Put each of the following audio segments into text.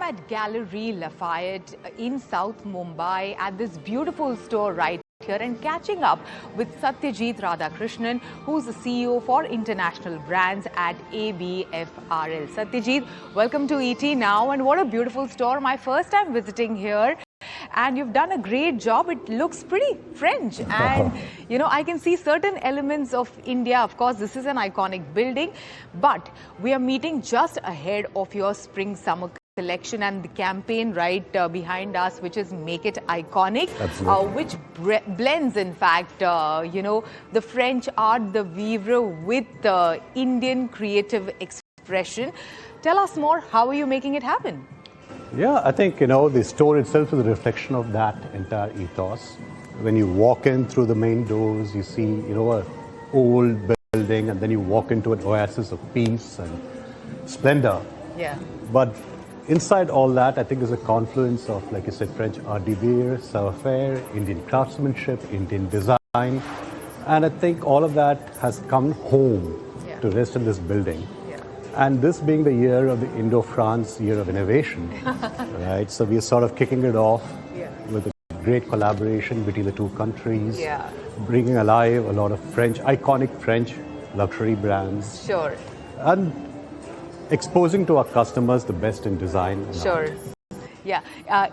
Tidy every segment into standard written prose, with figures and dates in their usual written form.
at Galeries Lafayette in South Mumbai at this beautiful store right here and catching up with Sathyajit Radhakrishnan, who's the CEO for international brands at ABFRL. Sathyajit, welcome to ET Now, and what a beautiful store. My first time visiting here. And you've done a great job. It looks pretty French. And, you know, I can see certain elements of India. Of course, this is an iconic building. But we are meeting just ahead of your spring-summer collection and the campaign right behind us, which is Make It Iconic, which blends, in fact, you know, the French art, the vivre, with the Indian creative expression. Tell us more. How are you making it happen? Yeah, I think, you know, the store itself is a reflection of that entire ethos. When you walk in through the main doors, you see, you know, an old building, and then you walk into an oasis of peace and splendor. Yeah. But inside all that, I think is a confluence of, like you said, French art de vivre, savoir-faire, Indian craftsmanship, Indian design. And I think all of that has come home to rest in this building. And this being the year of the Indo-France Year of Innovation, right? So we're sort of kicking it off with a great collaboration between the two countries, bringing alive a lot of French, iconic French luxury brands. Sure. And exposing to our customers the best in design. Sure. Yeah,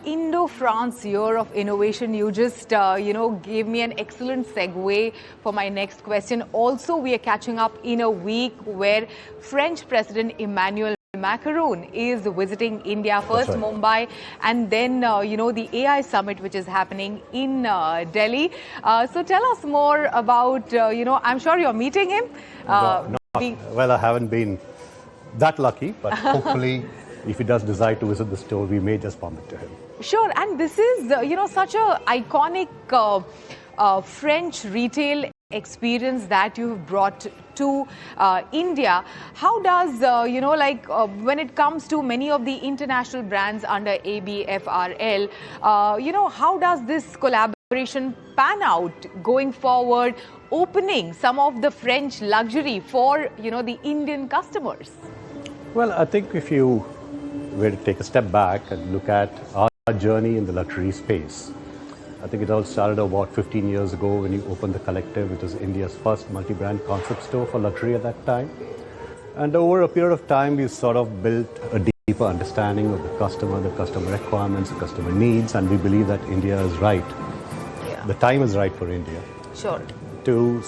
Indo-France Year of Innovation, you just, you know, gave me an excellent segue for my next question. Also, we are catching up in a week where French President Emmanuel Macron is visiting India, first Mumbai, and then, you know, the AI Summit, which is happening in Delhi. So tell us more about, you know, I'm sure you're meeting him. Well, I haven't been that lucky, but hopefully if he does decide to visit the store, we may just bump into him. Sure, and this is, you know, such a iconic French retail experience that you've brought to India. How does, you know, like when it comes to many of the international brands under ABFRL, you know, how does this collaboration pan out going forward, opening some of the French luxury for, you know, the Indian customers? Well, I think if you were to take a step back and look at our journey in the luxury space, I think it all started about 15 years ago when you opened the Collective, which was India's first multi-brand concept store for luxury at that time. And over a period of time, we sort of built a deeper understanding of the customer requirements, the customer needs, and we believe that India is right. The time is right for India. Sure. To,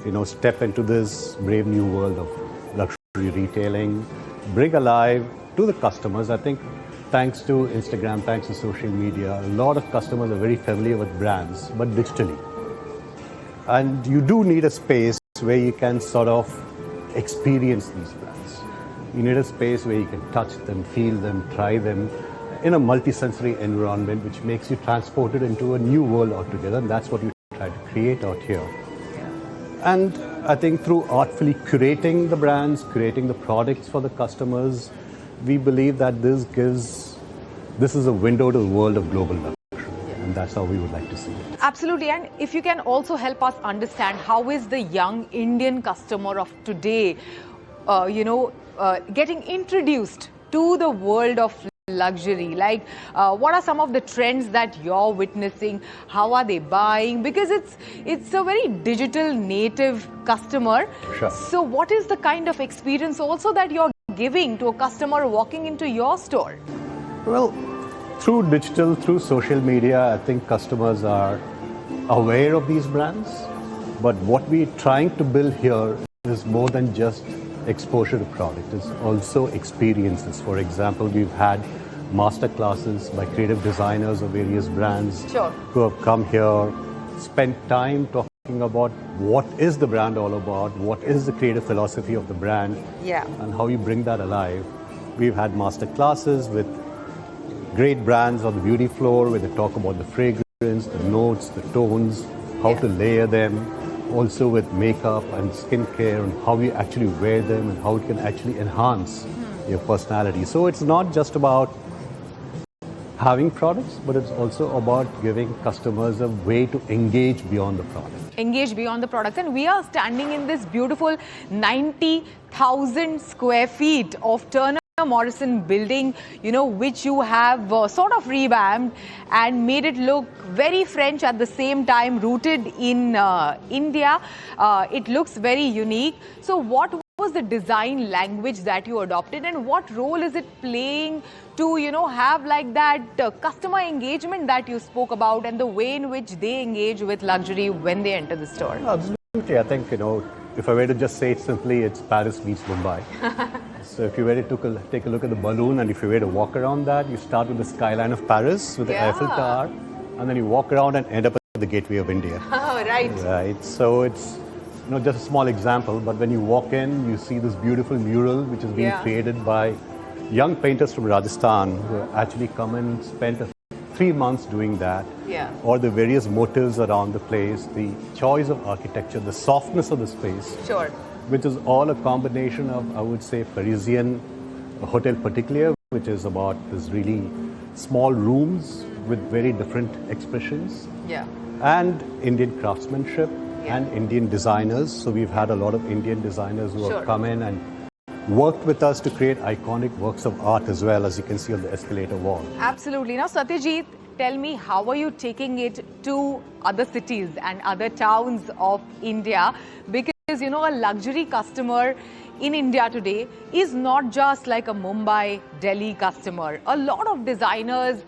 you know, step into this brave new world of luxury retailing, bring alive to the customers. I think thanks to Instagram, thanks to social media, a lot of customers are very familiar with brands, but digitally. And you do need a space where you can sort of experience these brands. You need a space where you can touch them, feel them, try them in a multi-sensory environment, which makes you transported into a new world altogether. And that's what you try to create out here. And I think through artfully curating the brands, creating the products for the customers, we believe that this is a window to the world of global luxury. And that's how we would like to see it. Absolutely. And if you can also help us understand, how is the young Indian customer of today, you know, getting introduced to the world of luxury? Like, what are some of the trends that you're witnessing? How are they buying? Because it's a very digital native customer. Sure. So what is the kind of experience also that you're giving to a customer walking into your store? Well, through digital, through social media, I think customers are aware of these brands. But what we're trying to build here is more than just exposure to product. It's also experiences. For example, we've had master classes by creative designers of various brands who have come here, spent time talking about what is the brand all about, what is the creative philosophy of the brand, and how you bring that alive. We've had master classes with great brands on the beauty floor where they talk about the fragrance, the notes, the tones, how to layer them, also with makeup and skincare, and how you actually wear them and how it can actually enhance your personality. So it's not just about having products, but it's also about giving customers a way to engage beyond the product. Engage beyond the product. And we are standing in this beautiful 90,000 square feet of turnover Morrison building, which you have sort of revamped and made it look very French at the same time, rooted in India. It looks very unique. So what was the design language that you adopted, and what role is it playing to, have like that customer engagement that you spoke about, and the way in which they engage with luxury when they enter the store? Absolutely. I think, if I were to just say it simply, it's Paris meets Mumbai. So if you were to take a look at the balloon, and if you were to walk around that, you start with the skyline of Paris, with the Eiffel Tower, and then you walk around and end up at the Gateway of India. Oh, right. Right. So it's just a small example, but when you walk in, you see this beautiful mural which is being created by young painters from Rajasthan who actually come and spend 3 months doing that. Yeah. Or the various motifs around the place, the choice of architecture, the softness of the space. Sure. Which is all a combination of, I would say, Parisian Hotel Particulier, which is about these really small rooms with very different expressions. Yeah. And Indian craftsmanship and Indian designers. So we've had a lot of Indian designers who have come in and worked with us to create iconic works of art as well, as you can see on the escalator wall. Absolutely. Now, Sathyajit, tell me, how are you taking it to other cities and other towns of India? Because, a luxury customer in India today is not just like a Mumbai, Delhi customer. A lot of designers,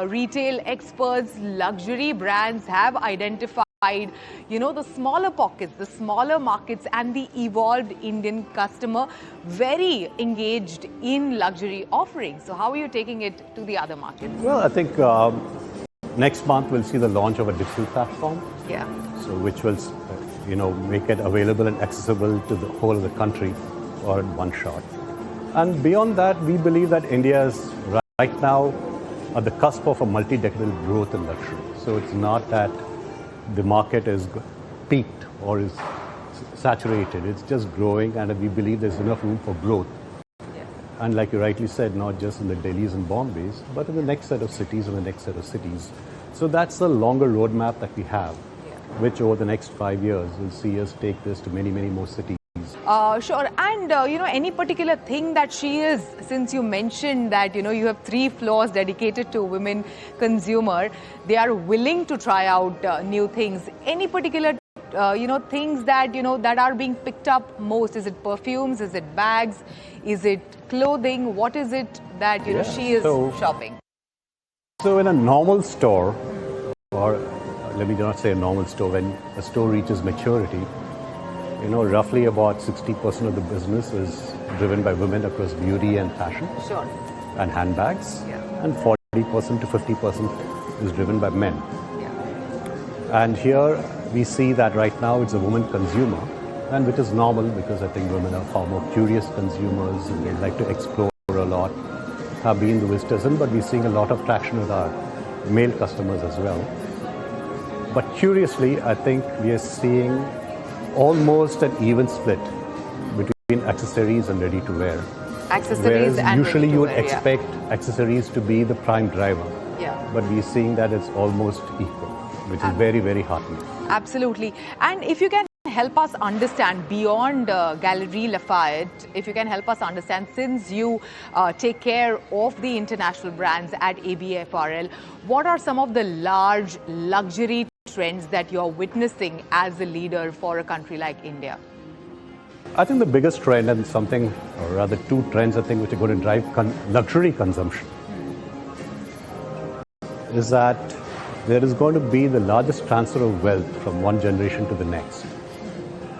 retail experts, luxury brands have identified, the smaller pockets, the smaller markets, and the evolved Indian customer very engaged in luxury offerings. So how are you taking it to the other markets? Well, I think next month we'll see the launch of a digital platform. Yeah. So which will, make it available and accessible to the whole of the country or in one shot. And beyond that, we believe that India is right now at the cusp of a multi-decadal growth in luxury. So it's not that the market is peaked or is saturated. It's just growing, and we believe there's enough room for growth. Yeah. And like you rightly said, not just in the Delhis and Bombays, but in the next set of cities and the next set of cities. So that's the longer roadmap that we have, which over the next 5 years will see us take this to many, many more cities. Sure. And, any particular thing that she is, since you mentioned that, you have 3 floors dedicated to women consumer, they are willing to try out new things. Any particular, things that, that are being picked up most? Is it perfumes? Is it bags? Is it clothing? What is it that, she is shopping? So in a normal store, or let me not say a normal store, when a store reaches maturity, roughly about 60% of the business is driven by women across beauty and fashion and handbags, and 40% to 50% is driven by men. And here we see that right now it's a woman consumer, and which is normal because I think women are far more curious consumers and they like to explore a lot, have been the visitors in, but we're seeing a lot of traction with our male customers as well. But curiously, I think we are seeing almost an even split between accessories and ready to wear. Accessories and usually you would ready to wear, expect accessories to be the prime driver. But we're seeing that it's almost equal, which is very, very heartening. Absolutely. And if you can help us understand beyond Galeries Lafayette, if you can help us understand, since you take care of the international brands at ABFRL, what are some of the large luxury trends that you're witnessing as a leader for a country like India? I think the biggest trend, and something, or rather 2 trends, I think, which are going to drive luxury consumption, is that there is going to be the largest transfer of wealth from one generation to the next,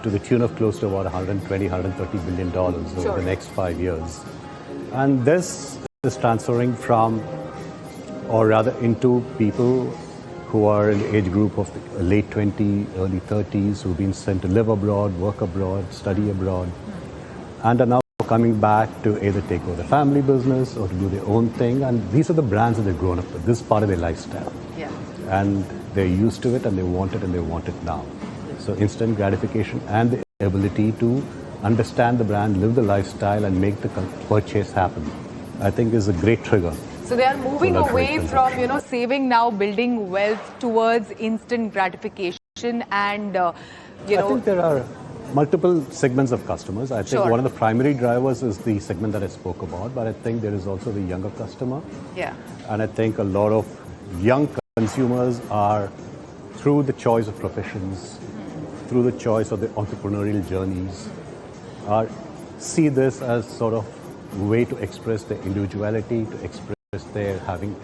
to the tune of close to about $120, $130 billion over the next 5 years. And this is transferring from, or rather into people who are in the age group of the late 20s, early 30s, who've been sent to live abroad, work abroad, study abroad, and are now coming back to either take over the family business or to do their own thing. And these are the brands that they've grown up with. This is part of their lifestyle. And they're used to it, and they want it now. So instant gratification and the ability to understand the brand, live the lifestyle, and make the purchase happen, I think is a great trigger. So they are moving away from, saving now, building wealth towards instant gratification and, I think there are multiple segments of customers. I think Sure. one of the primary drivers is the segment that I spoke about, but I think there is also the younger customer. Yeah. And I think a lot of young consumers are, through the choice of professions, through the choice of the entrepreneurial journeys, see this as sort of way to express their individuality, to express their having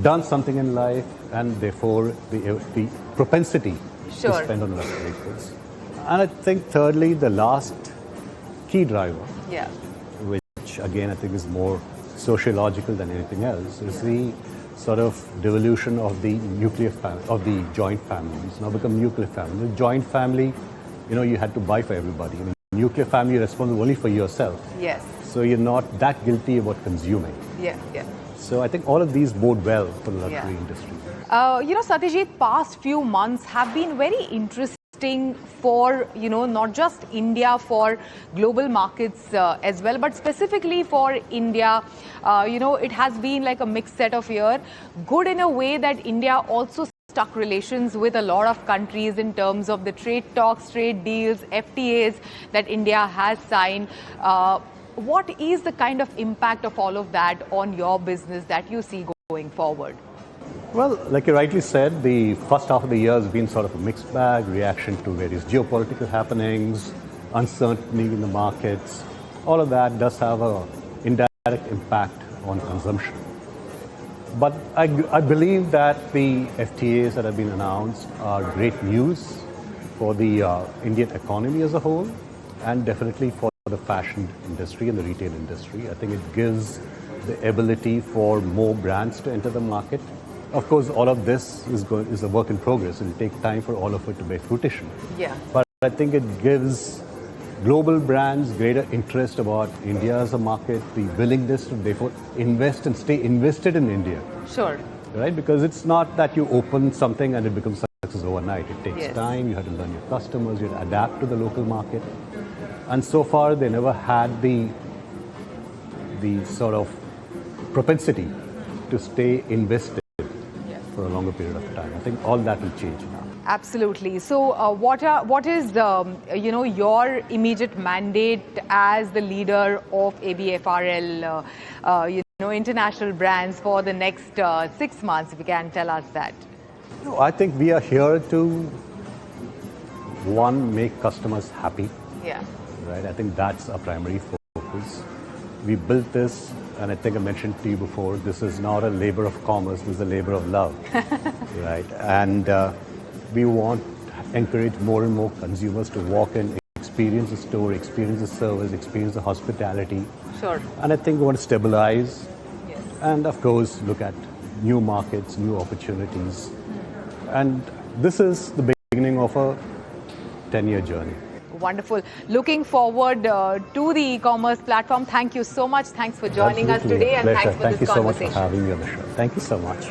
done something in life, and therefore the propensity Sure. to spend on luxury goods. And I think thirdly, the last key driver, Yeah. which again I think is more sociological than anything else, is the sort of devolution of the of the joint families. Now become nuclear family. The joint family, you had to buy for everybody. In a nuclear family, you're responsible only for yourself. Yes. So you're not that guilty about consuming. Yeah. Yeah. So I think all of these bode well for the luxury Yeah. industry. Satyajit, past few months have been very interesting for, not just India, for global markets as well, but specifically for India. It has been like a mixed set of year. Good in a way that India also stuck relations with a lot of countries in terms of the trade talks, trade deals, FTAs that India has signed. What is the kind of impact of all of that on your business that you see going forward? Well, like you rightly said, the first half of the year has been sort of a mixed bag, reaction to various geopolitical happenings, uncertainty in the markets. All of that does have an indirect impact on consumption. But I believe that the FTAs that have been announced are great news for the Indian economy as a whole, and definitely for the fashion industry and the retail industry. I think it gives the ability for more brands to enter the market. Of course, all of this is a work in progress. It will take time for all of it to bear fruition. Yeah. But I think it gives global brands greater interest about India as a market, the willingness to therefore invest and stay invested in India. Sure. Right? Because it's not that you open something and it becomes success overnight. It takes Yes. time. You have to learn your customers. You have to adapt to the local market. And so far, they never had the sort of propensity to stay invested for a longer period of time. I think all that will change now. Absolutely. So, what is your immediate mandate as the leader of ABFRL, international brands for the next 6 months? If you can tell us that. No, I think we are here to, one, make customers happy. Yeah. Right. I think that's our primary focus. We built this, and I think I mentioned to you before, this is not a labor of commerce, this is a labor of love. Right. And we want to encourage more and more consumers to walk in, experience the store, experience the service, experience the hospitality. Sure. And I think we want to stabilize. Yes. And of course, look at new markets, new opportunities. And this is the beginning of a 10-year journey. Wonderful. Looking forward to the e-commerce platform. Thank you so much. Thanks for joining us Absolutely. today, and Pleasure. thanks for Thank this you so much conversation. for having me on the show. Thank you so much.